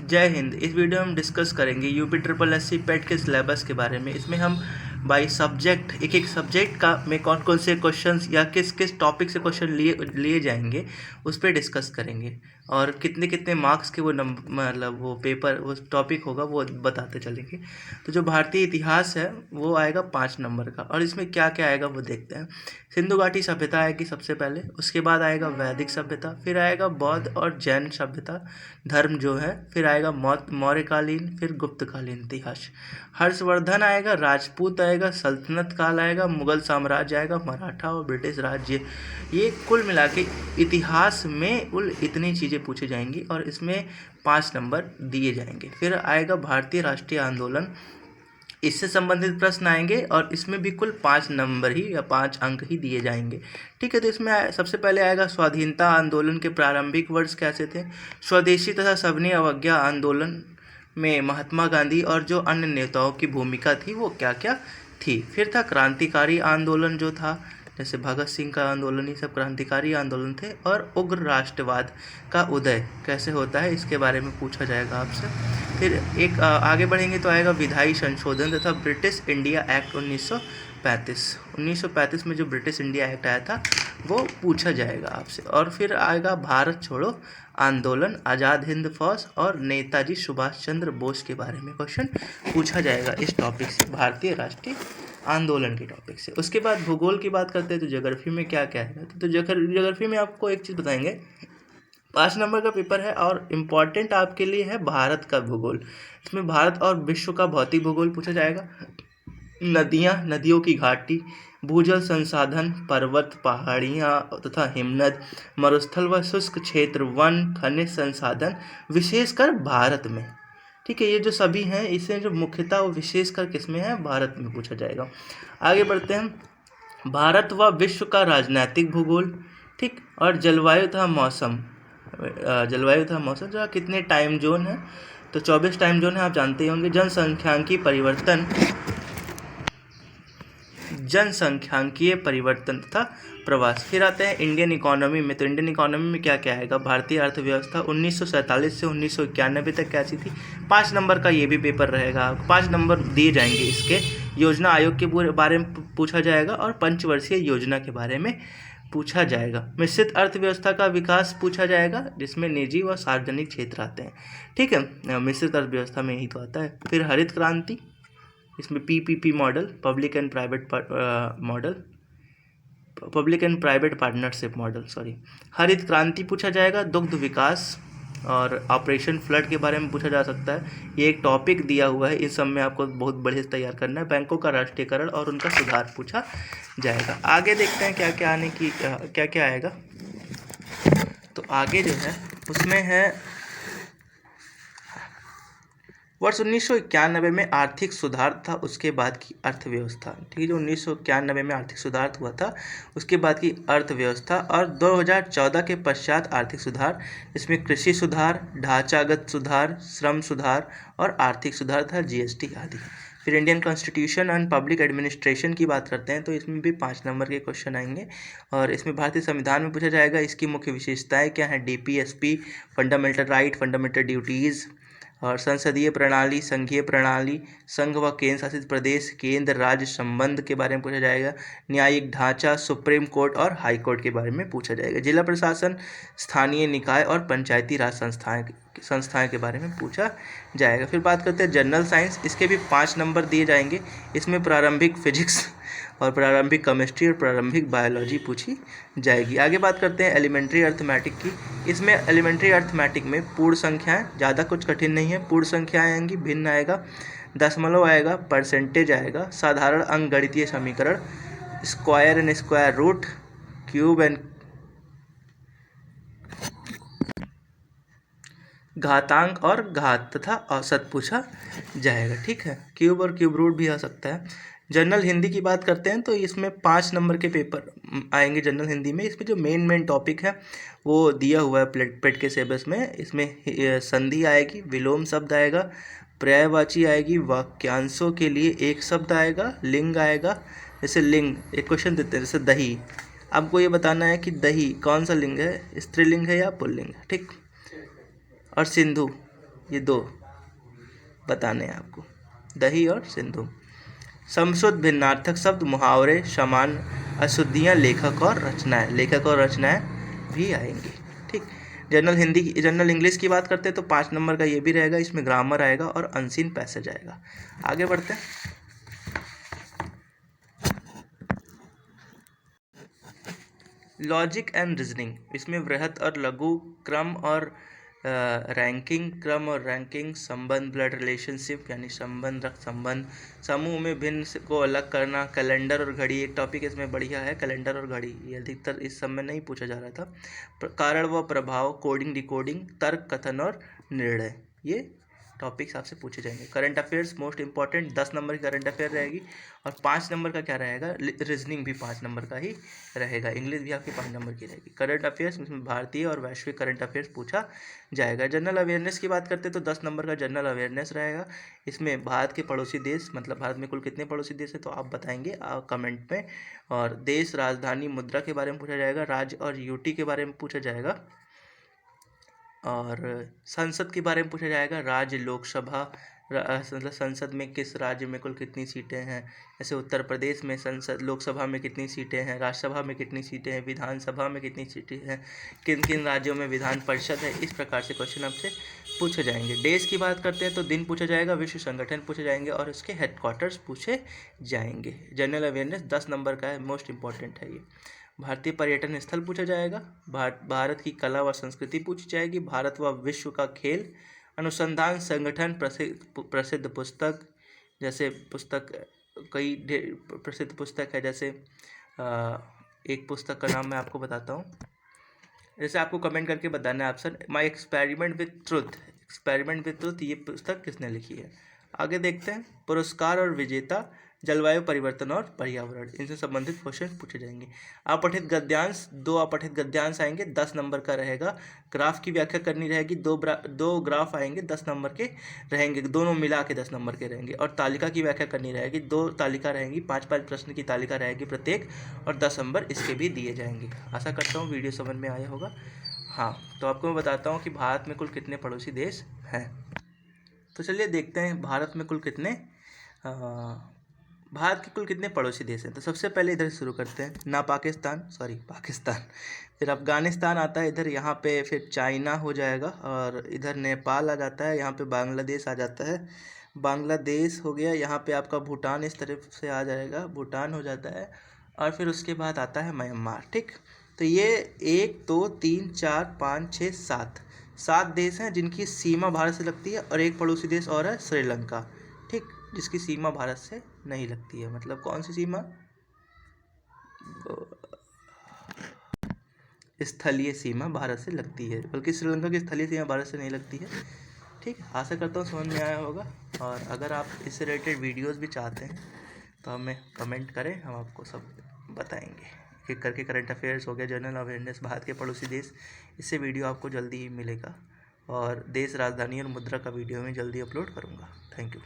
जय हिंद। इस वीडियो में हम डिस्कस करेंगे यूपी ट्रिपल एससी पेट के सिलेबस के बारे में। इसमें हम बाई सब्जेक्ट एक एक सब्जेक्ट का में कौन कौन से क्वेश्चंस या किस किस टॉपिक से क्वेश्चन लिए जाएंगे उस पर डिस्कस करेंगे, और कितने कितने मार्क्स के वो मतलब वो पेपर वो टॉपिक होगा वो बताते चलेंगे। तो जो भारतीय इतिहास है वो आएगा 5 नंबर का, और इसमें क्या क्या आएगा वो देखते हैं। सिंधु घाटी सभ्यता आएगी सबसे पहले, उसके बाद आएगा वैदिक सभ्यता, फिर आएगा बौद्ध और जैन सभ्यता धर्म जो है, फिर आएगा मौर्यकालीन, फिर गुप्तकालीन इतिहास। हर्षवर्धन आएगा, राजपूत आएगा, सल्तनत काल आएगा, मुगल साम्राज्य आएगा, मराठा और ब्रिटिश राज्य। ये कुल मिला के इतिहास में कुल इतनी चीज़ें पूछी जाएंगी और इसमें 5 नंबर दिए जाएंगे। फिर आएगा भारतीय राष्ट्रीय आंदोलन, इससे संबंधित प्रश्न आएंगे और इसमें भी कुल 5 नंबर ही या 5 अंक ही दिए जाएंगे। ठीक है, तो इसमें सबसे पहले आएगा स्वाधीनता आंदोलन के प्रारंभिक वर्ष कैसे थे। स्वदेशी तथा सविनय अवज्ञा आंदोलन में महात्मा गांधी और जो अन्य नेताओं की भूमिका थी वो क्या क्या थी। फिर था क्रांतिकारी आंदोलन जो था, जैसे भगत सिंह का आंदोलन, ये सब क्रांतिकारी आंदोलन थे। और उग्र राष्ट्रवाद का उदय कैसे होता है इसके बारे में पूछा जाएगा आपसे। फिर एक आगे बढ़ेंगे तो आएगा विधायी संशोधन तथा ब्रिटिश इंडिया एक्ट 1935 में जो ब्रिटिश इंडिया एक्ट आया था वो पूछा जाएगा आपसे। और फिर आएगा भारत छोड़ो आंदोलन, आज़ाद हिंद फौज और नेताजी सुभाष चंद्र बोस के बारे में क्वेश्चन पूछा जाएगा इस टॉपिक से, भारतीय राष्ट्रीय आंदोलन के टॉपिक से। उसके बाद भूगोल की बात करते हैं तो ज्योग्राफी में क्या क्या है। तो ज्योग्राफी में आपको एक चीज़ बताएंगे, 5 नंबर का पेपर है और इम्पॉर्टेंट आपके लिए है भारत का भूगोल। इसमें भारत और विश्व का भौतिक भूगोल पूछा जाएगा, नदियाँ, नदियों की घाटी, भूजल संसाधन, पर्वत, पहाड़ियाँ तथा हिमनद, मरुस्थल व शुष्क क्षेत्र, वन, खनिज संसाधन विशेषकर भारत में। ठीक है, ये जो सभी हैं इसे जो मुख्यतः वो विशेषकर किसमें है, भारत में पूछा जाएगा। आगे बढ़ते हैं, भारत व विश्व का राजनीतिक भूगोल, ठीक, और जलवायु तथा मौसम। जो कितने टाइम जोन है, तो 24 टाइम जोन है, आप जानते ही होंगे। जनसंख्यांकीय परिवर्तन तथा प्रवास। फिर आते हैं इंडियन इकोनॉमी में, तो इंडियन इकोनॉमी में क्या क्या आएगा। भारतीय अर्थव्यवस्था 1947 से 1991 तक कैसी थी। 5 नंबर का ये भी पेपर रहेगा, 5 नंबर दिए जाएंगे इसके। योजना आयोग के बारे में पूछा जाएगा और पंचवर्षीय योजना के बारे में पूछा जाएगा। मिश्रित अर्थव्यवस्था का विकास पूछा जाएगा, जिसमें निजी व सार्वजनिक क्षेत्र आते हैं। ठीक है, मिश्रित अर्थव्यवस्था में यही तो आता है। फिर हरित क्रांति, इसमें PPP model, public and private partnership model, हरित क्रांति पूछा जाएगा। दुग्ध विकास और ऑपरेशन फ्लड के बारे में पूछा जा सकता है, ये एक टॉपिक दिया हुआ है, इस सब में आपको बहुत बढ़िया से तैयार करना है। बैंकों का राष्ट्रीयकरण और उनका सुधार पूछा जाएगा। आगे देखते हैं क्या क्या आएगा। तो आगे जो है उसमें है वर्ष 1991 में आर्थिक सुधार था, उसके बाद की अर्थव्यवस्था। ठीक है, जो 1991 में आर्थिक सुधार हुआ था उसके बाद की अर्थव्यवस्था, और 2014 के पश्चात आर्थिक सुधार, इसमें कृषि सुधार, ढांचागत सुधार, श्रम सुधार और आर्थिक सुधार था, GST आदि। फिर Indian constitution and public administration की बात करते हैं तो इसमें भी 5 नंबर के क्वेश्चन आएंगे, और इसमें भारतीय संविधान में पूछा जाएगा इसकी मुख्य विशेषताएं क्या हैं। DPSP, fundamental right, fundamental duties, और संसदीय प्रणाली, संघीय प्रणाली, संघ व केंद्र शासित प्रदेश, केंद्र राज्य संबंध के बारे में पूछा जाएगा। न्यायिक ढांचा, सुप्रीम कोर्ट और हाई कोर्ट के बारे में पूछा जाएगा। जिला प्रशासन, स्थानीय निकाय और पंचायती राज संस्थाएं के बारे में पूछा जाएगा। फिर बात करते हैं जनरल साइंस, इसके भी 5 नंबर दिए जाएंगे। इसमें प्रारंभिक फिजिक्स और प्रारंभिक केमिस्ट्री और प्रारंभिक बायोलॉजी पूछी जाएगी। आगे बात करते हैं एलिमेंट्री अर्थमेटिक की, इसमें एलिमेंट्री अर्थमेटिक में पूर्ण संख्याएं, ज़्यादा कुछ कठिन नहीं है, पूर्ण संख्याएं आएंगी, भिन्न आएगा, दशमलव आएगा, परसेंटेज आएगा, साधारण अंकगणितीय समीकरण, square and square root, cube and घातांक और घात तथा औसत पूछा जाएगा। ठीक है, क्यूब और क्यूब रूट भी आ सकता है। जनरल हिंदी की बात करते हैं तो इसमें 5 नंबर के पेपर आएंगे जनरल हिंदी में। इसमें जो मेन टॉपिक है वो दिया हुआ है पेट के सिलेबस में। इसमें संधि आएगी, विलोम शब्द आएगा, पर्यायवाची आएगी, वाक्यांशों के लिए एक शब्द आएगा, लिंग आएगा। जैसे लिंग, एक क्वेश्चन देते हैं जैसे दही, आपको ये बताना है कि दही कौन सा लिंग है, स्त्रीलिंग है या पुल्लिंग है। ठीक, और सिंधु ये दो बताने हैं आपको, दही और सिंधु। समशुद्ध भिन्नार्थक शब्द, मुहावरे, समान अशुद्धियाँ, लेखक और रचनाएं भी आएंगी। ठीक। जनरल इंग्लिश की बात करते हैं तो 5 नंबर का ये भी रहेगा, इसमें ग्रामर आएगा और अनसीन पैसेज आएगा। आगे बढ़ते हैं। लॉजिक एंड रीजनिंग, इसमें वृहत और लघु, क्रम और रैंकिंग, संबंध, ब्लड रिलेशनशिप यानी संबंध, समूह में भिन्न को अलग करना, कैलेंडर और घड़ी एक टॉपिक इसमें बढ़िया है, कैलेंडर और घड़ी, ये अधिकतर इस समय नहीं पूछा जा रहा था। कारण व प्रभाव, कोडिंग डिकोडिंग, तर्क कथन और निर्णय, ये टॉपिक्स आपसे पूछे जाएंगे। Current affairs most important, 10 number की करंट अफेयर रहेगी और 5 नंबर का क्या रहेगा, रीजनिंग भी 5 नंबर का ही रहेगा, इंग्लिश भी आपकी 5 नंबर की रहेगी। करंट अफेयर्स इसमें भारतीय और वैश्विक करंट अफेयर्स पूछा जाएगा। जनरल अवेयरनेस की बात करते हैं तो 10 नंबर का जनरल अवेयरनेस रहेगा, इसमें भारत के पड़ोसी देश, मतलब भारत में कुल कितने पड़ोसी देश है तो आप बताएंगे कमेंट में, और देश, राजधानी, मुद्रा के बारे में पूछा जाएगा, राज्य और यूटी के बारे में पूछा जाएगा, और संसद के बारे में पूछा जाएगा, राज्य, लोकसभा, मतलब संसद में किस राज्य में कुल कितनी सीटें हैं, जैसे उत्तर प्रदेश में संसद लोकसभा में कितनी सीटें हैं, राज्यसभा में कितनी सीटें हैं, विधानसभा में कितनी सीटें हैं, किन किन राज्यों में विधान परिषद है, इस प्रकार से क्वेश्चन आपसे पूछे जाएंगे। देश की बात करते हैं तो दिन पूछा जाएगा, विश्व संगठन पूछे जाएंगे और उसके हेडक्वार्टर्स पूछे जाएंगे। जनरल अवेयरनेस 10 नंबर का है, मोस्ट इंपॉर्टेंट है ये। भारतीय पर्यटन स्थल पूछा जाएगा, भारत की कला व संस्कृति पूछी जाएगी, भारत व विश्व का खेल अनुसंधान संगठन, प्रसिद्ध पुस्तक, जैसे पुस्तक कई प्रसिद्ध पुस्तक है, जैसे एक पुस्तक का नाम मैं आपको बताता हूँ, जैसे आपको कमेंट करके बताना है option, my experiment with truth, ये पुस्तक किसने लिखी है। आगे देखते हैं। पुरस्कार और विजेता, जलवायु परिवर्तन और पर्यावरण, इनसे संबंधित क्वेश्चन पूछे जाएंगे। अपठित गद्यांश, 2 अपठित गद्यांश आएंगे, 10 नंबर का रहेगा। ग्राफ की व्याख्या करनी रहेगी, 2 ग्राफ आएंगे, 10 नंबर के रहेंगे, दोनों मिला के 10 नंबर के रहेंगे। और तालिका की व्याख्या करनी रहेगी, 2 तालिका रहेंगी, 5-5 प्रश्न की तालिका रहेगी प्रत्येक, और 10 नंबर इसके भी दिए जाएंगे। आशा करता हूँ वीडियो समझ में आया होगा। हाँ, तो आपको मैं बताता हूँ कि भारत में कुल कितने पड़ोसी देश हैं। तो चलिए देखते हैं भारत में कुल कितने भारत के कुल कितने पड़ोसी देश हैं। तो सबसे पहले इधर शुरू करते हैं, पाकिस्तान, फिर अफ़गानिस्तान आता है इधर, यहाँ पे फिर चाइना हो जाएगा, और इधर नेपाल आ जाता है, यहाँ पे बांग्लादेश आ जाता है, बांग्लादेश हो गया, यहाँ पे आपका भूटान इस तरफ से आ जाएगा, भूटान हो जाता है, और फिर उसके बाद आता है म्यांमार। ठीक, तो ये 1 2 3 4 5 6 7 देश हैं जिनकी सीमा भारत से लगती है, और एक पड़ोसी देश और है श्रीलंका, ठीक, जिसकी सीमा भारत से नहीं लगती है। मतलब कौन सी सीमा, स्थलीय सीमा भारत से लगती है, बल्कि श्रीलंका की स्थलीय सीमा भारत से नहीं लगती है। ठीक, आशा करता हूँ समझ में आया होगा, और अगर आप इससे रिलेटेड वीडियोस भी चाहते हैं तो हमें कमेंट करें, हम आपको सब बताएंगे। एक करके करंट अफेयर्स हो गया, जनरल अवेयरनेस, भारत के पड़ोसी देश, इससे वीडियो आपको जल्दी ही मिलेगा, और देश, राजधानी और मुद्रा का वीडियो में जल्दी अपलोड करूँगा। Thank you.